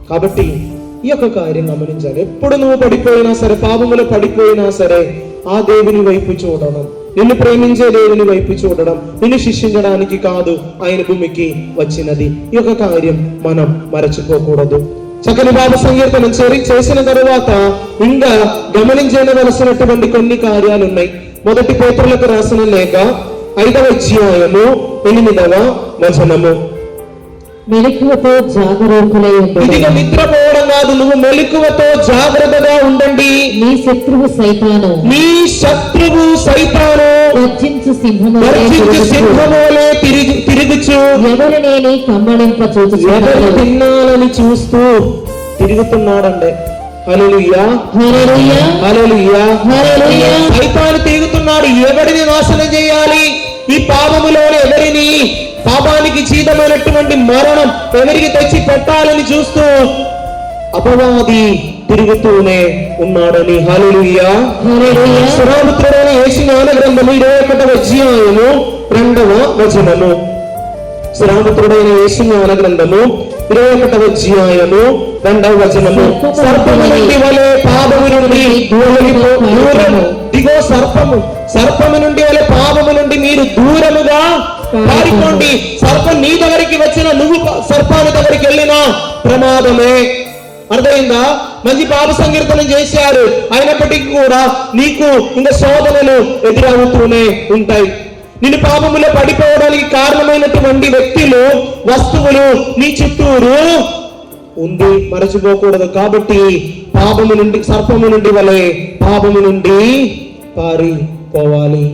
కాబట్టి ఈ యొక్క కార్యం గమనించాలి. ఎప్పుడు నువ్వు పడిపోయినా సరే, పాపములో పడిపోయినా సరే, ఆ దేవుని వైపు చూడడం, నిన్ను ప్రేమించే దేవుని వైపు చూడడం, నిన్ను శిక్షించడానికి కాదు ఆయన భూమికి వచ్చినది. ఈ యొక్క కార్యం మనం మరచిపోకూడదు. చక్కని బాబు సంకీర్తనం చేసిన తరువాత ఇంకా గమనించవలసినటువంటి కొన్ని కార్యాలు ఉన్నాయి. మొదటి పేతురులకు రాసిన లేఖ 5వ అధ్యాయము 8వ వచనము. మెలకువతో జాగరూకులై ఉండండి. ఇదిగో నిద్రపోవడం కాదు, నువ్వు మెలకువతో జాగ్రత్తగా ఉండండి. నీ శత్రువు సైతాను గర్జించు సింహమోలే తిరుగుచు ఎవరినేని కమ్మడింప ఎవరు తిన్నాలని చూస్తూ తిరుగుతున్నాడండి. హల్లెలూయా, హల్లెలూయా, హల్లెలూయా, హల్లెలూయా. సైతాను తిరుగుతున్నాడు. ఎవరిని నాశనం చేయాలి? ఈ పాపములోని ఎవరిని, పాపానికి జీతమైనటువంటి మరణం ఎవరికి తెచ్చి పెట్టాలని చూస్తూ అపవాది తిరుగుతూనే ఉన్నాడని. హల్లెలూయా, హల్లెలూయా. శ్రీరామపుత్రుడైన యేసు జ్ఞాన గ్రంథము 21వ అధ్యాయము 2వ వచనము. శ్రీరామపుత్రుడైన యేసు జ్ఞాన గ్రంథము 21వ అధ్యాయము 2వ వచనము. సర్పము నుండి వలె పాపము నుండి దూరము. దిగో సర్పము నుండి వలె పాపము నుండి మీరు దూరముగా పారిపోండి. సర్పం నీ దగ్గరికి వచ్చిన, నువ్వు సర్పాన్ని దగ్గరికి వెళ్ళినా ప్రమాదమే. అర్థమైందా? మంచి పాప సంకీర్తనం చేశారు, అయినప్పటికీ కూడా నీకు ఇంకా శోధనలు ఎదురవుతూనే ఉంటాయి. నిన్ను పాపములో పడిపోవడానికి కారణమైనటువంటి వ్యక్తులు, వస్తువులు నీ చుట్టూరు ఉంది, మరచిపోకూడదు. కాబట్టి పాపము నుండి, సర్పము నుండి వలె పాపము నుండి పారిపోవాలి.